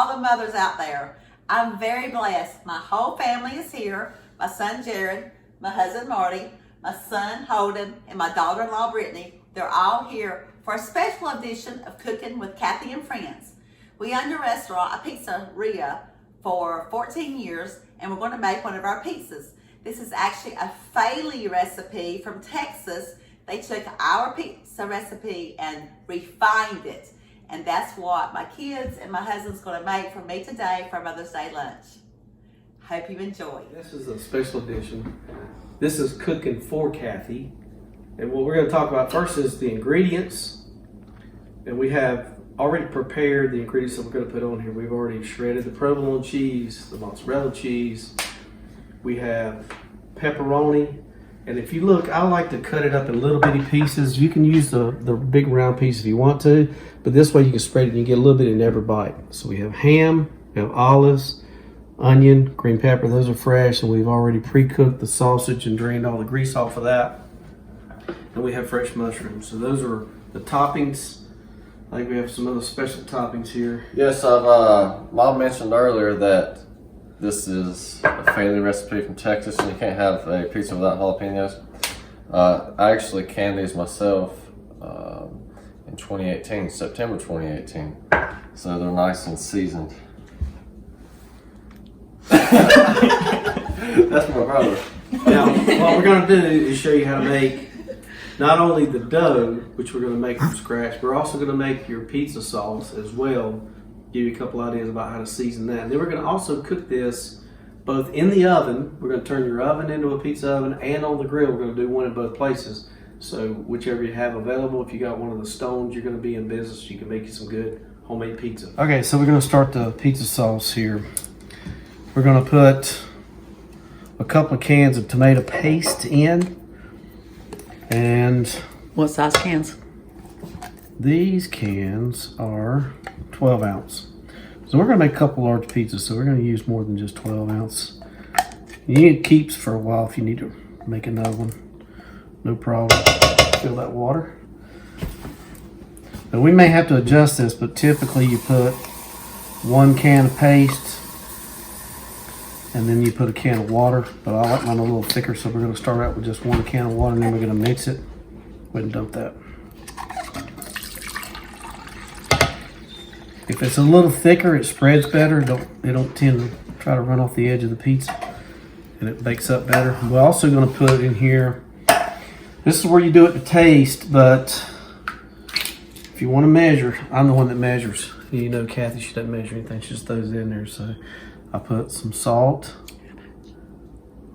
all the mothers out there. I'm very blessed. My whole family is here. My son Jared, my husband Marty, my son Holden, and my daughter-in-law Brittany. They're all here for a special edition of Cooking with Kathy and Friends. We own a restaurant, a pizzeria, for 14 years, and we're going to make one of our pizzas. This is actually a Faley recipe from Texas. They took our pizza recipe and refined it. And that's what my kids and my husband's going to make for me today for Mother's Day lunch. Hope you enjoy. This is a special edition. This is Cooking for Kathy. And what we're going to talk about first is the ingredients. And we have already prepared the ingredients that we're going to put on here. We've already shredded the provolone cheese, the mozzarella cheese. We have pepperoni. And if you look, I like to cut it up in little bitty pieces. You can use the big round piece if you want to, but this way you can spread it and you get a little bit in every bite. So we have ham, we have olives, onion, green pepper. Those are fresh, and we've already pre-cooked the sausage and drained all the grease off of that. And we have fresh mushrooms. So those are the toppings. I think we have some other special toppings here. Yes, Mom mentioned earlier that this is a family recipe from Texas, and you can't have a pizza without jalapenos. I actually canned these myself in 2018, September 2018. So they're nice and seasoned. That's my brother. Now, what we're going to do is show you how to make not only the dough, which we're going to make from scratch, we're also going to make your pizza sauce as well. Give you a couple ideas about how to season that. And then we're going to also cook this both in the oven. We're going to turn your oven into a pizza oven, and on the grill. We're going to do one in both places. So whichever you have available, if you got one of the stones, you're going to be in business. You can make you some good homemade pizza. Okay, so we're going to start the pizza sauce here. We're going to put a couple of cans of tomato paste in. And what size cans? These cans are 12 ounce. So we're going to make a couple large pizzas, so we're going to use more than just 12 ounce. You need keeps for a while if you need to make another one. No problem. Fill that water. Now we may have to adjust this, but typically you put 1 can of paste and then you put a can of water. But I like mine a little thicker, so we're going to start out with just 1 can of water, and then we're going to mix it. Go ahead and dump that. If it's a little thicker, it spreads better. It don't tend to try to run off the edge of the pizza, and it bakes up better. We're also going to put in here, this is where you do it to taste, but if you want to measure, I'm the one that measures. You know, Kathy, she doesn't measure anything. She just throws it in there. So I put some salt.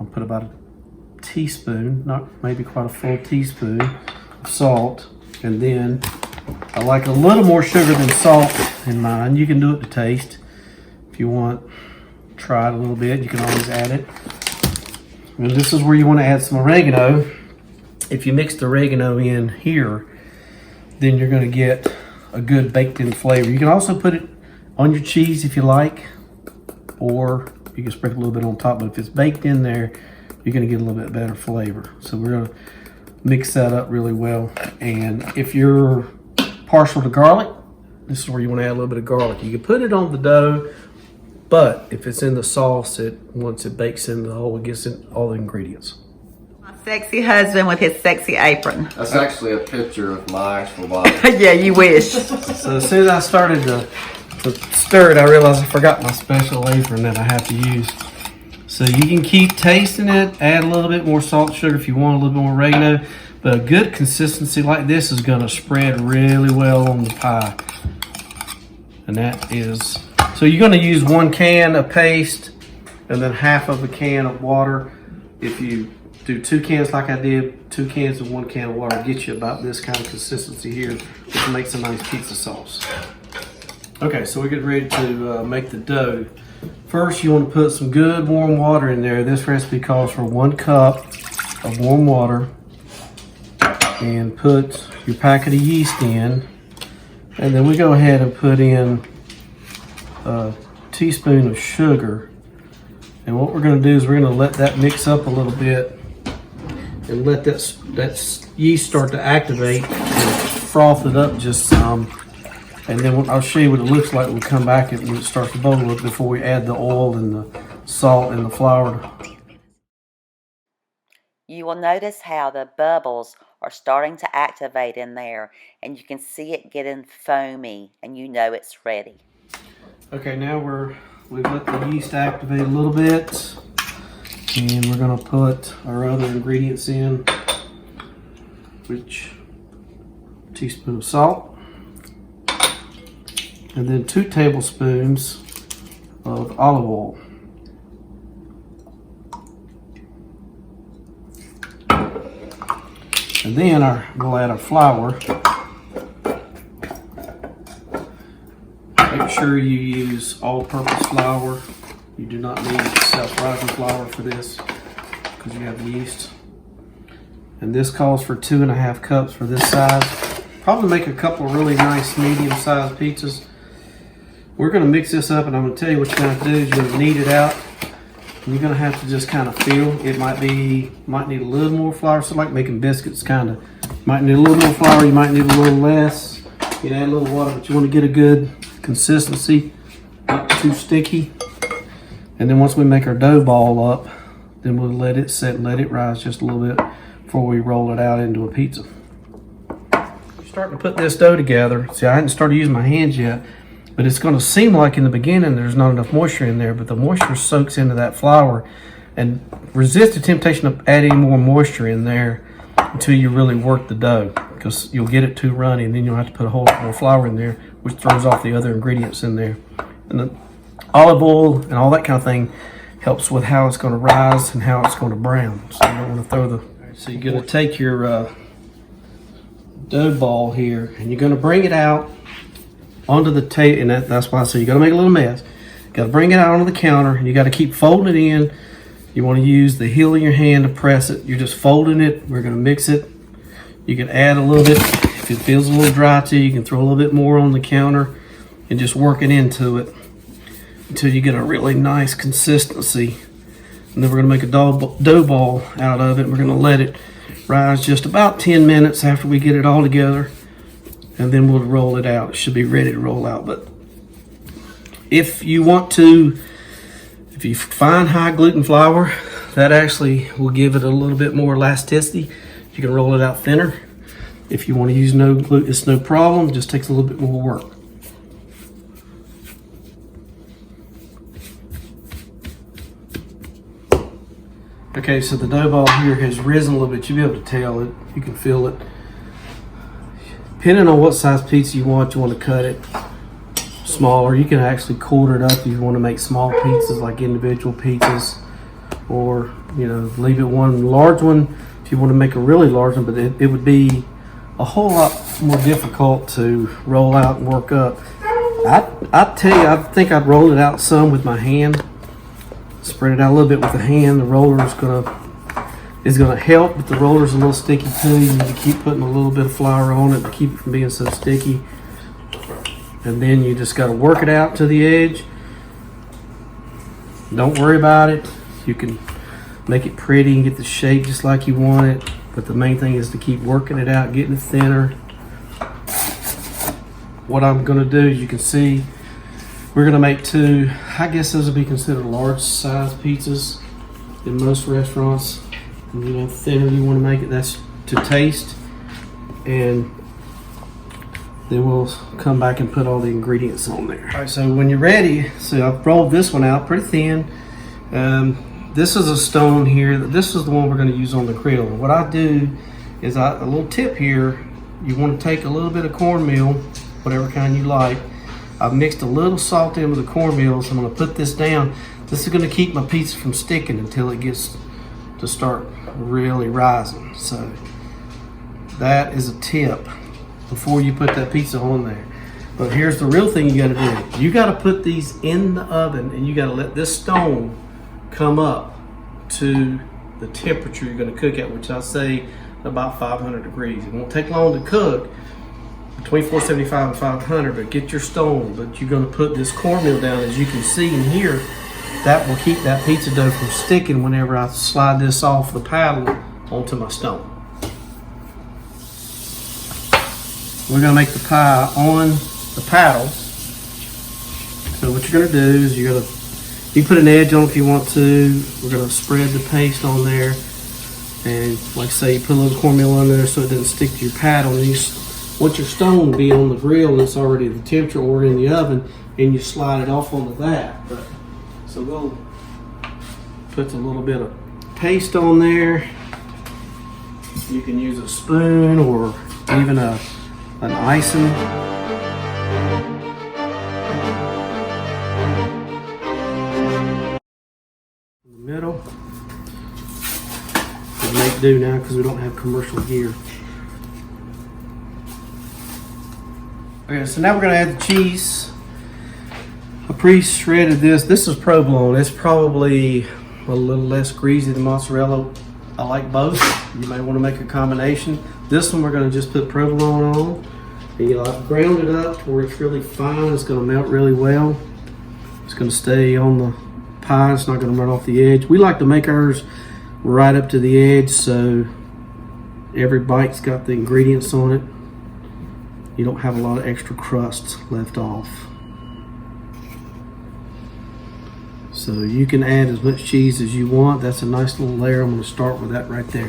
I'll put about a teaspoon, not maybe quite a full teaspoon of salt, and then I like a little more sugar than salt in mine. You can do it to taste. If you want, try it a little bit. You can always add it. And this is where you want to add some oregano. If you mix the oregano in here, then you're going to get a good baked in flavor. You can also put it on your cheese if you like, or you can sprinkle a little bit on top. But if it's baked in there, you're going to get a little bit better flavor. So we're going to mix that up really well. And if you're partial to garlic, this is where you want to add a little bit of garlic. You can put it on the dough, but if it's in the sauce, once it bakes in the hole, it gets in all the ingredients. My sexy husband with his sexy apron. That's actually a picture of my actual body. Yeah, you wish. So as soon as I started to stir it, I realized I forgot my special apron that I have to use. So you can keep tasting it, add a little bit more salt, sugar if you want, a little bit more oregano. But a good consistency like this is going to spread really well on the pie. And that is, so you're going to use 1 can of paste and then half of a can of water. If you do 2 cans like I did, 2 cans and 1 can of water, get you about this kind of consistency here, which makes a nice pizza sauce. Okay, so we're getting ready to make the dough. First, you want to put some good warm water in there. This recipe calls for 1 cup of warm water. And put your packet of yeast in, and then we go ahead and put in a teaspoon of sugar. And what we're going to do is we're going to let that mix up a little bit and let that yeast start to activate and froth it up just some. And then I'll show you what it looks like when we come back when it starts to bubble up before we add the oil and the salt and the flour. You will notice how the bubbles are starting to activate in there, and you can see it getting foamy, and you know it's ready. Okay, now we've let the yeast activate a little bit, and we're gonna put our other ingredients in, which a teaspoon of salt, and then 2 tablespoons of olive oil. And then we'll add our flour. Make sure you use all-purpose flour. You do not need self-rising flour for this because you have yeast. And this calls for 2.5 cups for this size. Probably make a couple of really nice medium-sized pizzas. We're going to mix this up, and I'm going to tell you what you're going to do is you're going to knead it out. And you're going to have to just kind of feel. It might need a little more flour. So like making biscuits, kind of. Might need a little more flour. You might need a little less. You can add a little water, but you want to get a good consistency, not too sticky. And then once we make our dough ball up, then we'll let it set and let it rise just a little bit before we roll it out into a pizza. Starting to put this dough together. See, I hadn't started using my hands yet, but it's going to seem like in the beginning there's not enough moisture in there, but the moisture soaks into that flour, and resist the temptation of adding more moisture in there until you really work the dough, because you'll get it too runny and then you'll have to put a whole lot more flour in there, which throws off the other ingredients in there. And the olive oil and all that kind of thing helps with how it's going to rise and how it's going to brown. So you don't want to throw the... So you're going to take your dough ball here and you're going to bring it out onto the table, and that's why I say you got to make a little mess. You got to bring it out onto the counter, and you got to keep folding it in. You want to use the heel of your hand to press it. You're just folding it. We're going to mix it. You can add a little bit. If it feels a little dry to you, you can throw a little bit more on the counter and just work it into it until you get a really nice consistency. And then we're going to make a dough ball out of it. We're going to let it rise just about 10 minutes after we get it all together, and then we'll roll it out. It should be ready to roll out. But if you find high gluten flour, that actually will give it a little bit more elasticity. You can roll it out thinner. If you want to use no gluten, it's no problem. It just takes a little bit more work. Okay, so the dough ball here has risen a little bit. You'll be able to tell it. You can feel it. Depending on what size pizza you want to cut it smaller. You can actually quarter it up if you want to make small pizzas, like individual pizzas, or leave it one large one if you want to make a really large one. But it would be a whole lot more difficult to roll out and work up. I tell you, I think I'd roll it out some with my hand. Spread it out a little bit with the hand. The roller is gonna help, but the roller's a little sticky too. You need to keep putting a little bit of flour on it to keep it from being so sticky. And then you just gotta work it out to the edge. Don't worry about it. You can make it pretty and get the shape just like you want it, but the main thing is to keep working it out, getting it thinner. What I'm gonna do, as you can see, we're gonna make 2, I guess those would be considered large size pizzas in most restaurants. And, the thinner you wanna make it, that's to taste. And then we'll come back and put all the ingredients on there. All right, so when you're ready, so I've rolled this one out pretty thin. This is a stone here. This is the one we're gonna use on the grill. What I do is a little tip here, you wanna take a little bit of cornmeal, whatever kind you like. I've mixed a little salt in with the cornmeal, so I'm gonna put this down. This is gonna keep my pizza from sticking until it gets to start really rising. So that is a tip before you put that pizza on there. But here's the real thing you gotta do. You gotta put these in the oven, and you gotta let this stone come up to the temperature you're gonna cook at, which I say about 500 degrees. It won't take long to cook, between 475 and 500, but get your stone. But you're gonna put this cornmeal down, as you can see in here. That will keep that pizza dough from sticking whenever I slide this off the paddle onto my stone. We're gonna make the pie on the paddle. So what you're gonna do is you can put an edge on if you want to. We're gonna spread the paste on there, and like I say, you put a little cornmeal on there so it doesn't stick to your paddle. And you want your stone to be on the grill and it's already the temperature, or in the oven, and you slide it off onto that. So we'll put a little bit of paste on there. You can use a spoon or even an icing. In the middle. We'll make do now because we don't have commercial gear. Okay, so now we're going to add the cheese. I pre-shredded this. This is provolone. It's probably a little less greasy than mozzarella. I like both. You may want to make a combination. This one we're going to just put provolone on. And I've ground it up to where it's really fine. It's going to melt really well. It's going to stay on the pie. It's not going to run off the edge. We like to make ours right up to the edge so every bite's got the ingredients on it. You don't have a lot of extra crust left off. So you can add as much cheese as you want. That's a nice little layer. I'm going to start with that right there.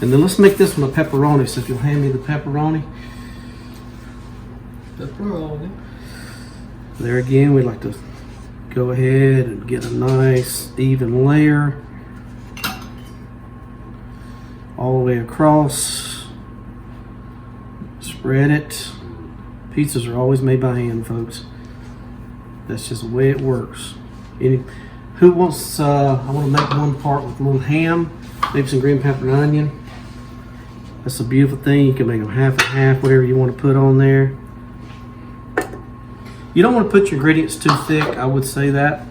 And then let's make this one a pepperoni. So if you'll hand me the pepperoni. Pepperoni. There again, we like to go ahead and get a nice even layer all the way across. Spread it. Pizzas are always made by hand, folks. That's just the way it works. Who wants, I want to make one part with a little ham, maybe some green pepper and onion. That's a beautiful thing. You can make them half and half, whatever you want to put on there. You don't want to put your ingredients too thick, I would say that,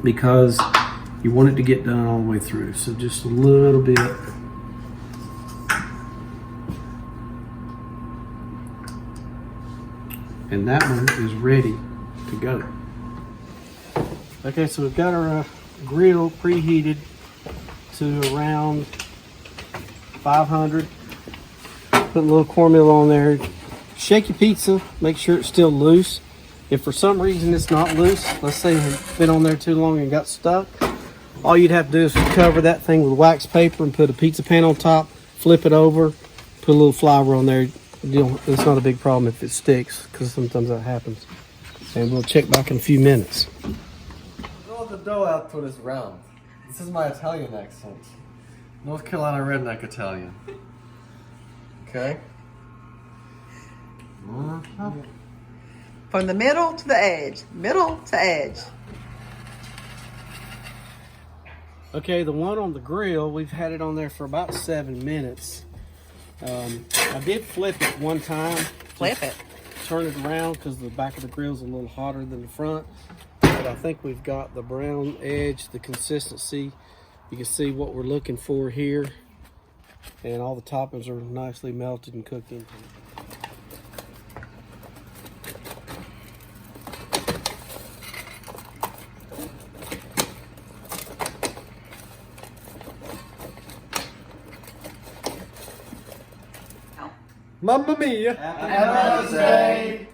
because you want it to get done all the way through. So just a little bit. And that one is ready to go. Okay, so we've got our grill preheated to around 500. Put a little cornmeal on there. Shake your pizza, make sure it's still loose. If for some reason it's not loose, let's say it's been on there too long and got stuck, all you'd have to do is cover that thing with wax paper and put a pizza pan on top, flip it over, put a little flour on there. It's not a big problem if it sticks, because sometimes that happens. And we'll check back in a few minutes. Roll the dough out till it's round. This is my Italian accent. North Carolina redneck Italian. Okay. From the middle to the edge. Middle to edge. Okay, the one on the grill, we've had it on there for about 7 minutes. I did flip it one time. Flip it. Turn it around because the back of the grill is a little hotter than the front. But I think we've got the brown edge, the consistency. You can see what we're looking for here. And all the toppings are nicely melted and cooked into it. Mamma mia! Happy Mother's Day.